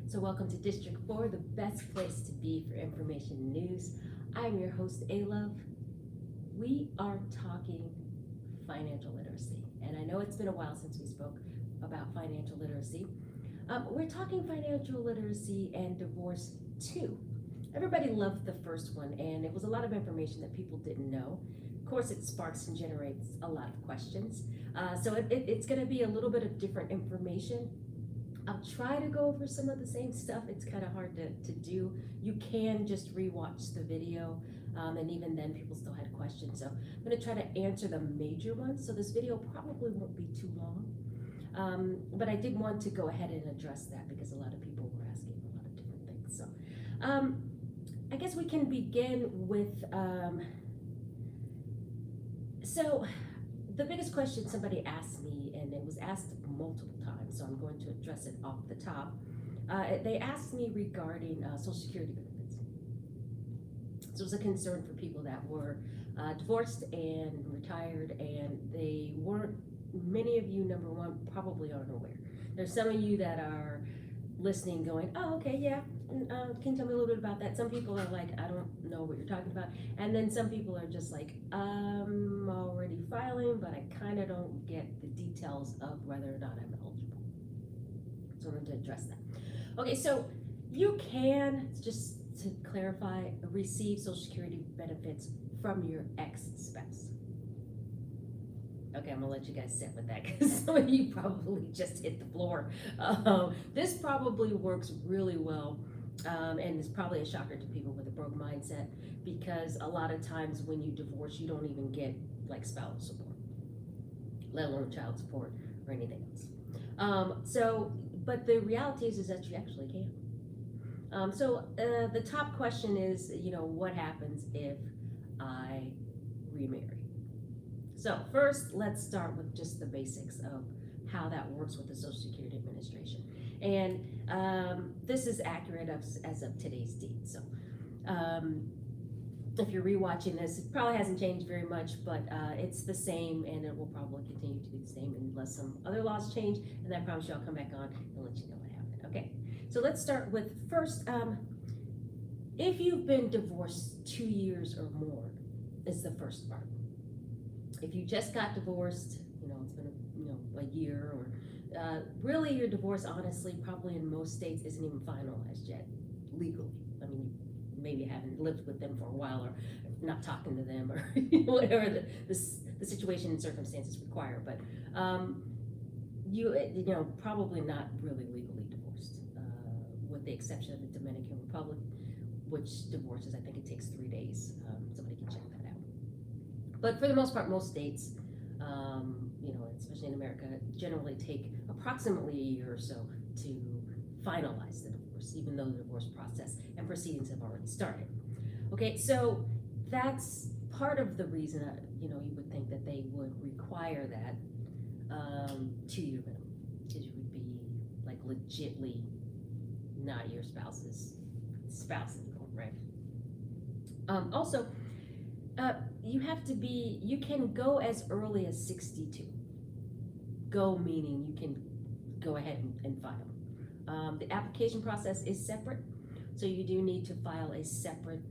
So welcome to District 4, the best place to be for information and news. I'm your host, A-Love. We are talking financial literacy. And I know it's been a while since we spoke about financial literacy. We're talking financial literacy and divorce too. Everybody loved the first one, and it was a lot of information that people didn't know. Of course, it sparks and generates a lot of questions. So it's going to be a little bit of different information. I'll try to go over some of the same stuff. It's kind of hard to do. You can just rewatch the video, and even then people still had questions. So I'm going to try to answer the major ones. So this video probably won't be too long. But I did want to go ahead and address that because a lot of people were asking a lot of different things. So I guess we can begin with, so the biggest question somebody asked me, and it was asked multiple times, so I'm going to address it off the top. They asked me regarding Social Security benefits. So it was a concern for people that were divorced and retired, and they weren't, many of you, number one, probably aren't aware. There's some of you that are listening going, oh, okay, yeah, can you tell me a little bit about that? Some people are like, I don't know what you're talking about. And then some people are just like, I'm already filing, but I kind of don't get the details of whether or not I'm eligible. So I'm going to address that. Okay, so you can, just to clarify, receive Social Security benefits from your ex-spouse. Okay, I'm gonna let you guys sit with that because some of you probably just hit the floor. This probably works really well, and it's probably a shocker to people with a broke mindset, because a lot of times when you divorce, you don't even get like spousal support, let alone child support or anything else. But the reality is that you actually can. The top question is, what happens if I remarry? So first, let's start with just the basics of how that works with the Social Security Administration. And this is accurate as of today's date. So if you're rewatching this, it probably hasn't changed very much, but it's the same, and it will probably continue to be the same unless some other laws change, and I promise you I'll come back on and let you know what happened. Okay, so let's start with first, if you've been divorced 2 years or more is the first part. If you just got divorced, it's been a year, or really your divorce, honestly, probably in most states isn't even finalized yet legally. I mean, you maybe haven't lived with them for a while, or not talking to them, or whatever the situation and circumstances require. But probably not really legally divorced, with the exception of the Dominican Republic, which divorces, I think it takes 3 days. Somebody can check that out. But for the most part, most states, especially in America, generally take approximately a year or so to finalize the divorce, even though the divorce process and proceedings have already started. Okay, so that's part of the reason that, you would think that they would require that 2-year minimum, because you would be like legitly not your spouse's spouse anymore, right? Also, you can go as early as 62. Go meaning you can go ahead and file. The application process is separate, so you do need to file a separate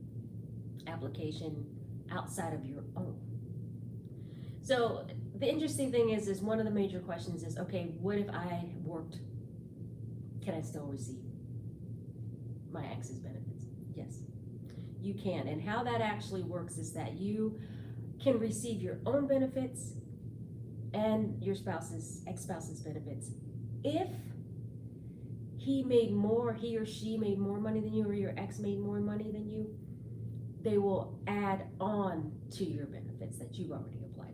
application outside of your own. So the interesting thing is one of the major questions is, okay, what if I worked? Can I still receive my ex's benefits? Yes. You can, and how that actually works is that you can receive your own benefits and your ex-spouse's benefits if he or she made more money than you, or your ex made more money than you. They will add on to your benefits that you've already applied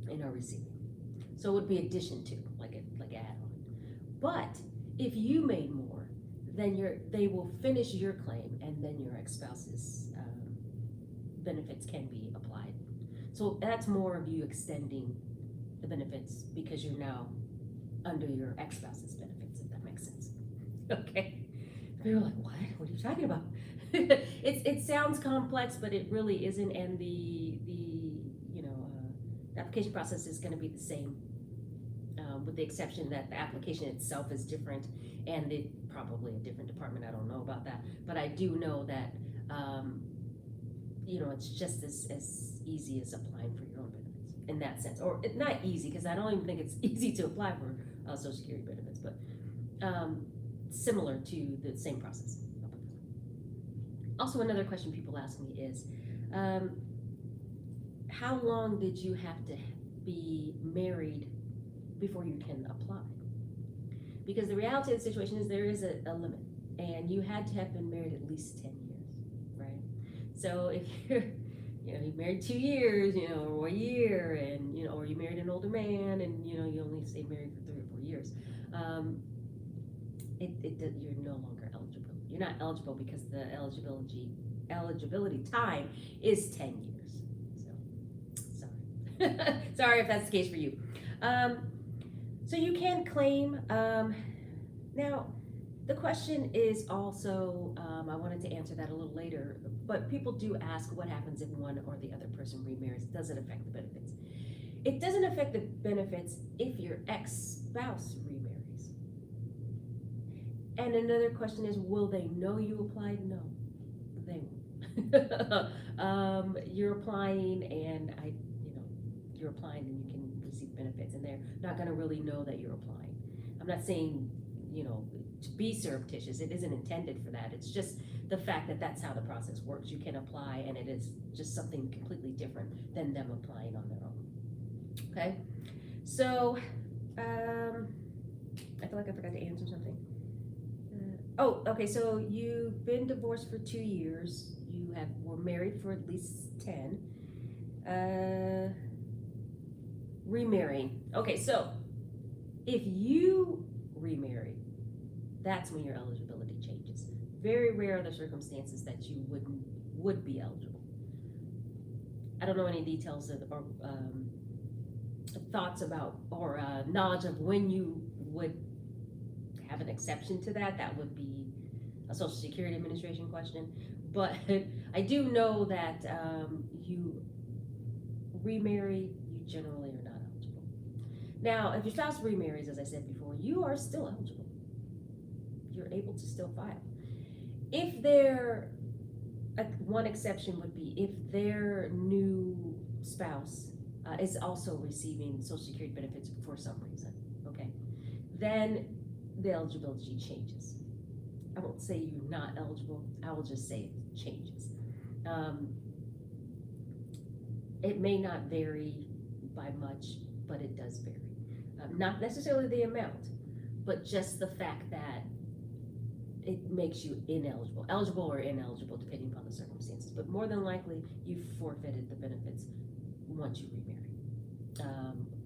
for and are receiving. So it would be addition to, like add-on. But if you made more, then they will finish your claim, and then your ex-spouse's benefits can be applied. So that's more of you extending the benefits because you're now under your ex-spouse's benefits, if that makes sense. Okay. They were like, what? What are you talking about? It sounds complex, but it really isn't, and the application process is going to be the same with the exception that the application itself is different and it probably a different department. I don't know about that, but I do know that it's just as easy as applying for your own benefits in that sense, or not easy because I don't even think it's easy to apply for Social Security benefits, but similar to the same process. Also, another question people ask me is, how long did you have to be married before you can apply? Because the reality of the situation is there is a limit, and you had to have been married at least 10 years, right? So if you're married 2 years, or a year, and or you married an older man, and you only stay married for 3 or 4 years, you're no longer eligible. You're not eligible because the eligibility time is 10 years. So sorry, sorry if that's the case for you. So you can claim. Now, the question is also, I wanted to answer that a little later, but people do ask what happens if one or the other person remarries. Does it affect the benefits? It doesn't affect the benefits if your ex-spouse remarries. And another question is, will they know you applied? No, they won't. You're applying, and you're applying, and you can receive benefits, and they're not going to really know that you're applying. I'm not saying, to be surreptitious. It isn't intended for that. It's just the fact that that's how the process works. You can apply, and it is just something completely different than them applying on their own. Okay, so I feel like I forgot to answer something. Okay, so you've been divorced for 2 years. You were married for at least 10. Remarrying. Okay, so if you remarry, that's when your eligibility changes. Very rare are the circumstances that you would be eligible. I don't know any details or thoughts about or knowledge of when you would have an exception to that. That would be a Social Security Administration question. But I do know that you remarry, you generally are not eligible. Now, if your spouse remarries, as I said before, you are still eligible. You're able to still file. If one exception would be if their new spouse is also receiving Social Security benefits for some reason, okay, then the eligibility changes. I won't say you're not eligible, I will just say it changes. It may not vary by much, but it does vary. Not necessarily the amount, but just the fact that it makes you ineligible, eligible or ineligible depending upon the circumstances. But more than likely, you've forfeited the benefits once you remarry,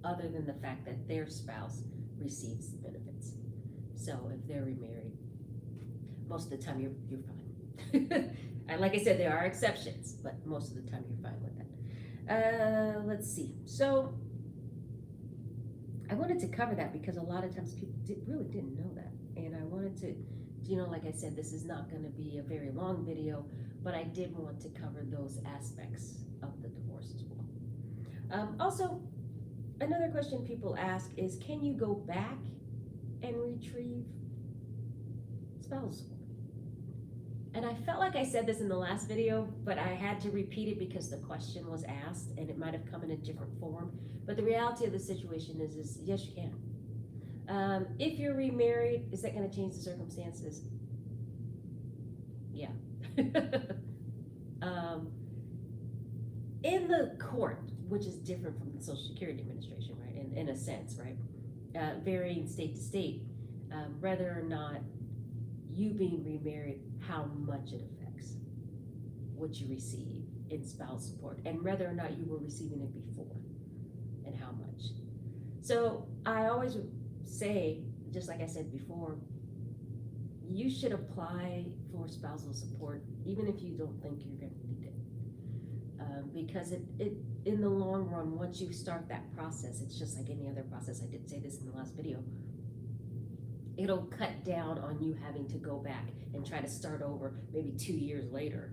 other than the fact that their spouse receives benefits. So if they're remarried, most of the time you're fine. And like I said, there are exceptions, but most of the time you're fine with that. Let's see. So I wanted to cover that because a lot of times people really didn't know that, and I wanted to. Like I said, this is not going to be a very long video, but I did want to cover those aspects of the divorce as well. Also, another question people ask is, can you go back and retrieve spousal support? And I felt like I said this in the last video, but I had to repeat it because the question was asked, and it might have come in a different form. But the reality of the situation is yes, you can. If you're remarried, is that going to change the circumstances? Yeah. In the court, which is different from the Social Security Administration, right? In a sense, right? Varying state to state, whether or not you being remarried, how much it affects what you receive in spousal support, and whether or not you were receiving it before, and how much. So I always say, just like I said before, you should apply for spousal support even if you don't think you're going to need it, because it in the long run, once you start that process, it's just like any other process. I did say this in the last video. It'll cut down on you having to go back and try to start over maybe 2 years later.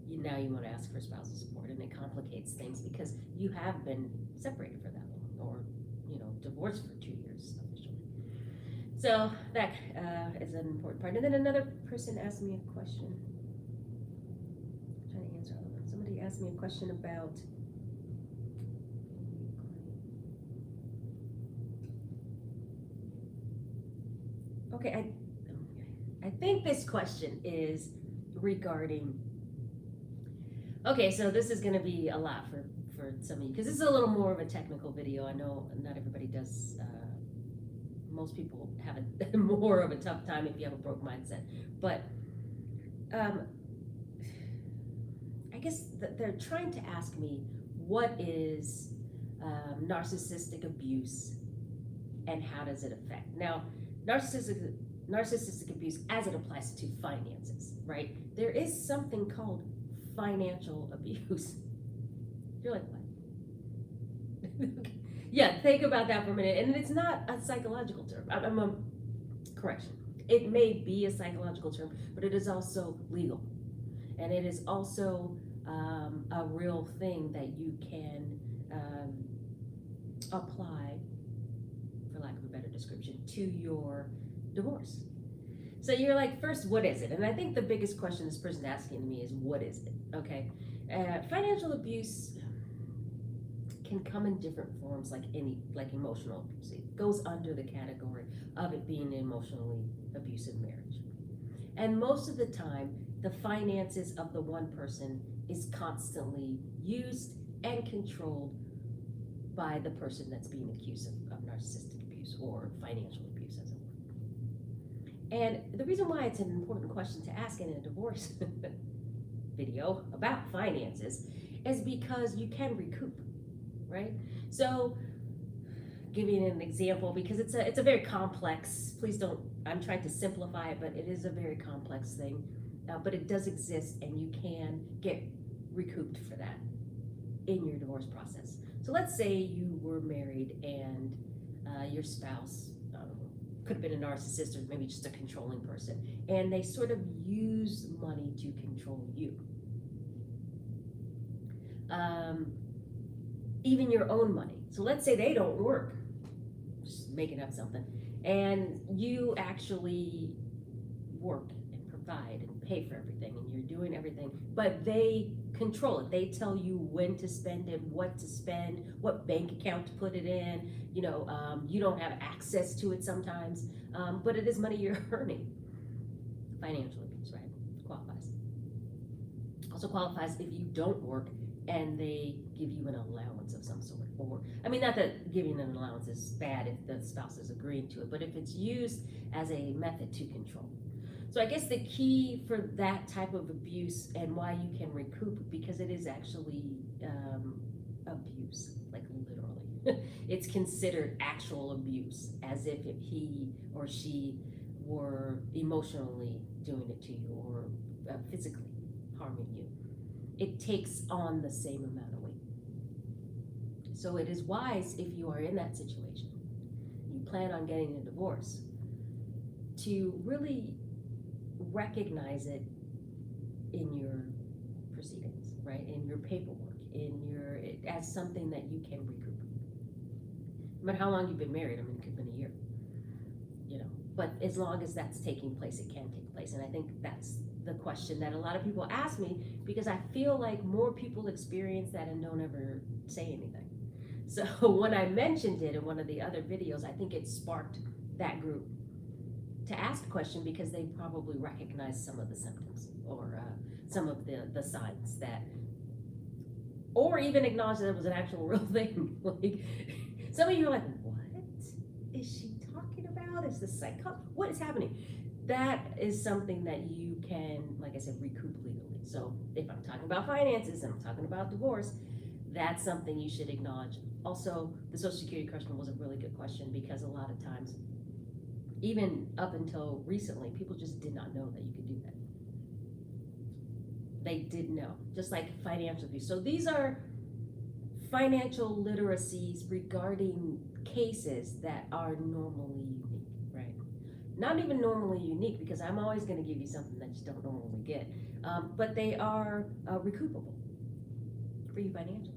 Now you want to ask for spousal support, and it complicates things because you have been separated for that long, or divorced for 2 years. So that is an important part. And then another person asked me a question. I'm trying to answer all of them. Somebody asked me a question about. Okay, I think this question is regarding. Okay, so this is going to be a lot for some of you because this is a little more of a technical video. I know not everybody does. Most people have a more of a tough time if you have a broke mindset, but I guess they're trying to ask me what is narcissistic abuse and how does it affect. Now, narcissistic abuse as it applies to finances, right? There is something called financial abuse. You're like, what? Yeah, think about that for a minute. And it's not a psychological term. Correction. It may be a psychological term, but it is also legal. And it is also a real thing that you can apply, for lack of a better description, to your divorce. So you're like, first, what is it? And I think the biggest question this person's asking me is, what is it? Okay. Financial abuse can come in different forms, like emotional abuse. It goes under the category of it being an emotionally abusive marriage. And most of the time, the finances of the one person is constantly used and controlled by the person that's being accused of narcissistic abuse or financial abuse, as it were. And the reason why it's an important question to ask in a divorce video about finances is because you can recoup. Right? So, giving an example, because it's a very complex, please don't, I'm trying to simplify it, but it is a very complex thing, but it does exist and you can get recouped for that in your divorce process. So let's say you were married and your spouse could have been a narcissist or maybe just a controlling person, and they sort of use money to control you. Even your own money. So let's say they don't work, just making up something, and you actually work and provide and pay for everything and you're doing everything, but they control it. They tell you when to spend it, what to spend, what bank account to put it in. You don't have access to it sometimes, but it is money you're earning. Financial abuse, right? Qualifies. Also qualifies if you don't work and they give you an allowance of some sort. Or, I mean, not that giving an allowance is bad if the spouse is agreeing to it, but if it's used as a method to control. So I guess the key for that type of abuse and why you can recoup, because it is actually abuse, like literally. It's considered actual abuse, as if he or she were emotionally doing it to you or physically harming you. It takes on the same amount of weight. So it is wise, if you are in that situation, you plan on getting a divorce, to really recognize it in your proceedings, right? In your paperwork, as something that you can recoup. No matter how long you've been married, I mean, it could have been a year, but as long as that's taking place, it can take place. And I think that's the question that a lot of people ask me, because I feel like more people experience that and don't ever say anything. So when I mentioned it in one of the other videos, I think it sparked that group to ask a question, because they probably recognize some of the symptoms or some of the signs that, or even acknowledge that it was an actual real thing. Like, some of you are like, what is she talking about? Is this what is happening? That is something that you can, like I said, recoup legally. So if I'm talking about finances and I'm talking about divorce, that's something you should acknowledge. Also, the Social Security question was a really good question, because a lot of times, even up until recently, people just did not know that you could do that. They didn't know, just like financial abuse. So these are financial literacies regarding cases that are normally unique, right? Not even normally unique, because I'm always going to give you something that you don't normally get, but they are recoupable for you financially.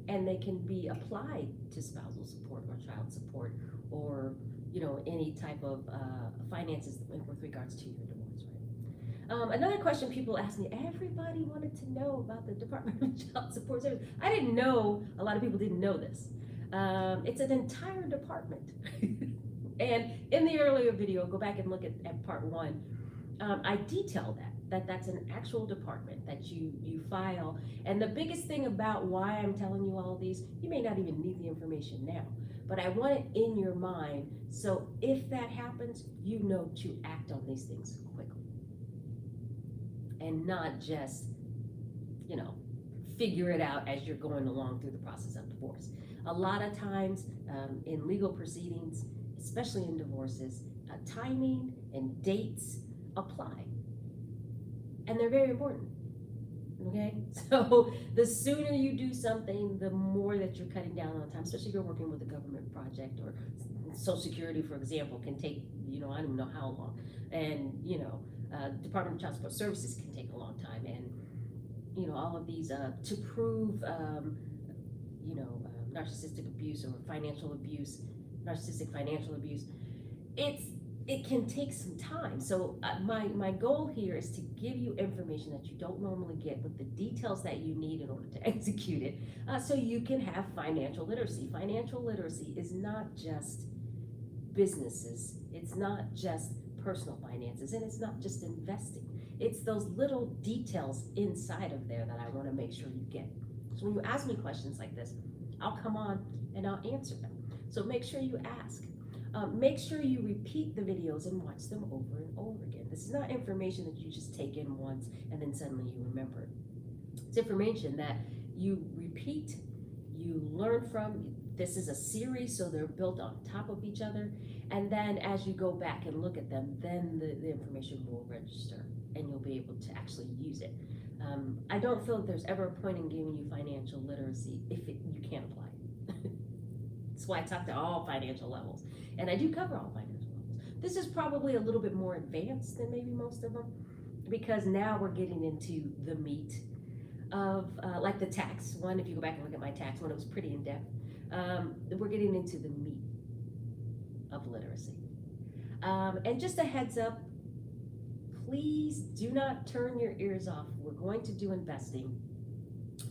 And they can be applied to spousal support or child support or any type of finances with regards to your divorce, right? Another question people ask me, everybody wanted to know about the Department of Child Support Services. I didn't know, a lot of people didn't know this. It's an entire department. And in the earlier video, go back and look at part one, I detail that's an actual department that you file. And the biggest thing about why I'm telling you all of these, you may not even need the information now, but I want it in your mind, so if that happens, you know to act on these things quickly. And not just, figure it out as you're going along through the process of divorce. A lot of times in legal proceedings, especially in divorces, timing and dates apply. And they're very important, okay? So the sooner you do something, the more that you're cutting down on time, especially if you're working with a government project, or Social Security, for example, can take, I don't even know how long. And, Department of Child Support Services can take a long time. And, all of these, to prove, narcissistic abuse or narcissistic financial abuse, it can take some time. So my goal here is to give you information that you don't normally get, with the details that you need in order to execute it, so you can have financial literacy. Financial literacy is not just businesses, it's not just personal finances, and it's not just investing. It's those little details inside of there that I want to make sure you get. So when you ask me questions like this, I'll come on and I'll answer them. So make sure you ask. Make sure you repeat the videos and watch them over and over again. This is not information that you just take in once and then suddenly you remember it. It's information that you repeat, you learn from. This is a series, so they're built on top of each other. And then as you go back and look at them, then the information will register and you'll be able to actually use it. I don't feel that there's ever a point in giving you financial literacy if you can't apply it. That's why I talk to all financial levels. And I do cover all financial levels. This is probably a little bit more advanced than maybe most of them, because now we're getting into the meat of, like the tax one. If you go back and look at my tax one, it was pretty in depth. We're getting into the meat of literacy. And just a heads up, please do not turn your ears off. We're going to do investing.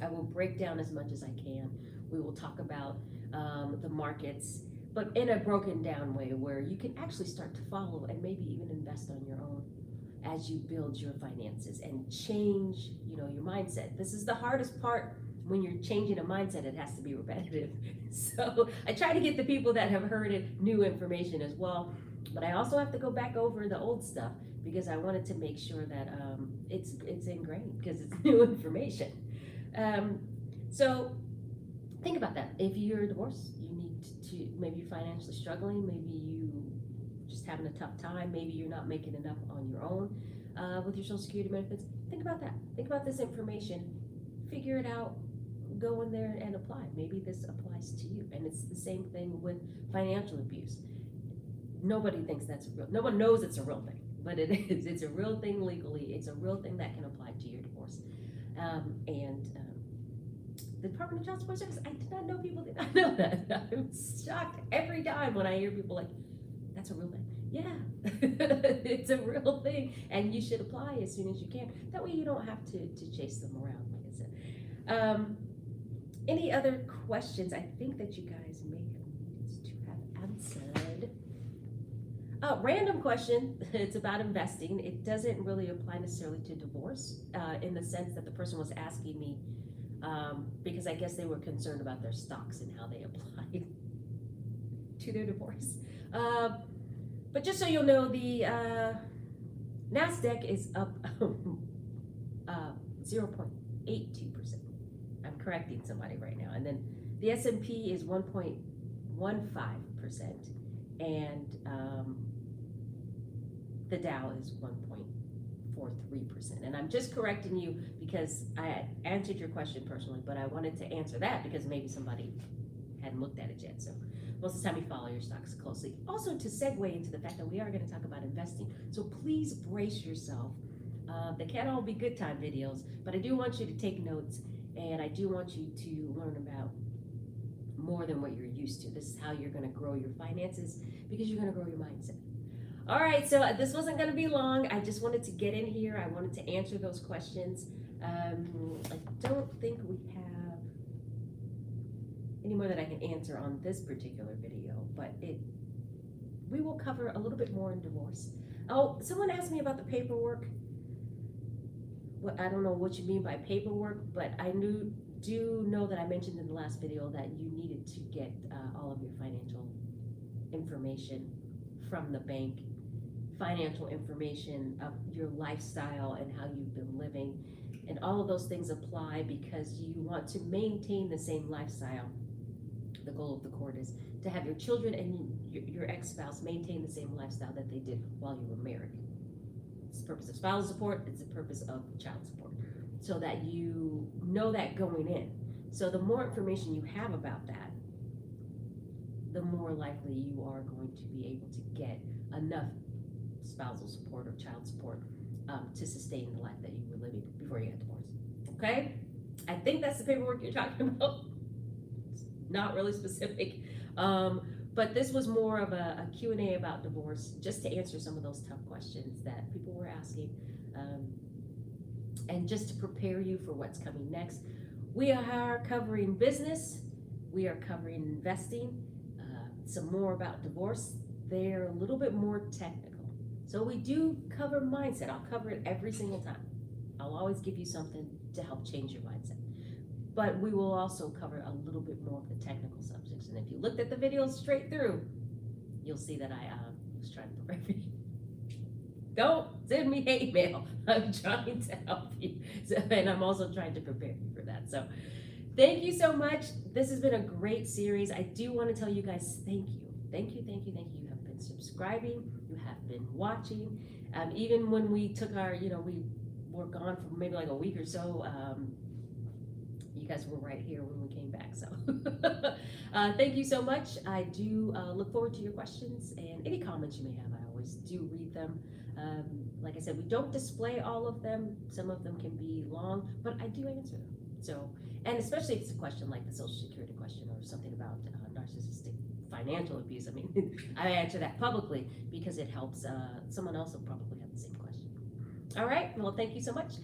I will break down as much as I can. We will talk about the markets, but in a broken down way where you can actually start to follow and maybe even invest on your own as you build your finances and change, your mindset. This is the hardest part. When you're changing a mindset, it has to be repetitive. So I try to get the people that have heard it new information as well, but I also have to go back over the old stuff because I wanted to make sure that it's ingrained, because it's new information. So think about that. If you're divorced, you need to, maybe you're financially struggling, maybe you just having a tough time, maybe you're not making enough on your own with your Social Security benefits. Think about that. Think about this information. Figure it out. Go in there and apply. Maybe this applies to you. And it's the same thing with financial abuse. Nobody thinks that's real. No one knows it's a real thing, but it is. It's a real thing legally. It's a real thing that can apply to your divorce. The Department of Child Support Services, I did not know people did not know that. I'm shocked every time when I hear people like, that's a real thing. Yeah, it's a real thing, and you should apply as soon as you can. That way you don't have to chase them around, like I said. Any other questions I think that you guys may have needed to have answered? Random question. It's about investing. It doesn't really apply necessarily to divorce in the sense that the person was asking me because I guess they were concerned about their stocks and how they applied to their divorce. But just so you'll know, the NASDAQ is up 0.82%. I'm correcting somebody right now. And then the S&P is 1.15%. And the Dow is 1.43%. And I'm just correcting you because I answered your question personally, but I wanted to answer that because maybe somebody hadn't looked at it yet. So most of the time you follow your stocks closely. Also, to segue into the fact that we are going to talk about investing, so please brace yourself. They can't all be good time videos, but I do want you to take notes, and I do want you to learn about more than what you're used to. This is how you're going to grow your finances because you're going to grow your mindset. All right, so this wasn't going to be long. I just wanted to get in here. I wanted to answer those questions. I don't think we have any more that I can answer on this particular video, but we will cover a little bit more in divorce. Oh, someone asked me about the paperwork. Well, I don't know what you mean by paperwork, but I do know that I mentioned in the last video that you needed to get all of your financial information from the bank, financial information of your lifestyle and how you've been living, and all of those things apply because you want to maintain the same lifestyle. The goal of the court is to have your children and your ex-spouse maintain the same lifestyle that they did while you were married. It's the purpose of spousal support, it's the purpose of child support, so that you know that going in. So the more information you have about that, the more likely you are going to be able to get enough spousal support or child support to sustain the life that you were living before you got divorced. Okay? I think that's the paperwork you're talking about. It's not really specific. But this was more of a Q&A about divorce, just to answer some of those tough questions that people were asking, and just to prepare you for what's coming next. We are covering business, we are covering investing, some more about divorce. They're a little bit more technical. So we do cover mindset. I'll cover it every single time. I'll always give you something to help change your mindset. But we will also cover a little bit more of the technical subjects. And if you looked at the video straight through, you'll see that I was trying to prepare you. Don't send me hate mail. I'm trying to help you. And I'm also trying to prepare you for that. So thank you so much. This has been a great series. I do want to tell you guys thank you. Thank you, thank you, thank you. You have been subscribing. You have been watching. Even when we took our, we were gone for maybe like a week or so, you guys were right here when we came back. So thank you so much. I do look forward to your questions and any comments you may have. I always do read them. Like I said, we don't display all of them. Some of them can be long, but I do answer them. So, and especially if it's a question like the Social Security question or something about narcissistic financial abuse. I mean, I answer that publicly because it helps someone else will probably have the same question. All right. Well, thank you so much.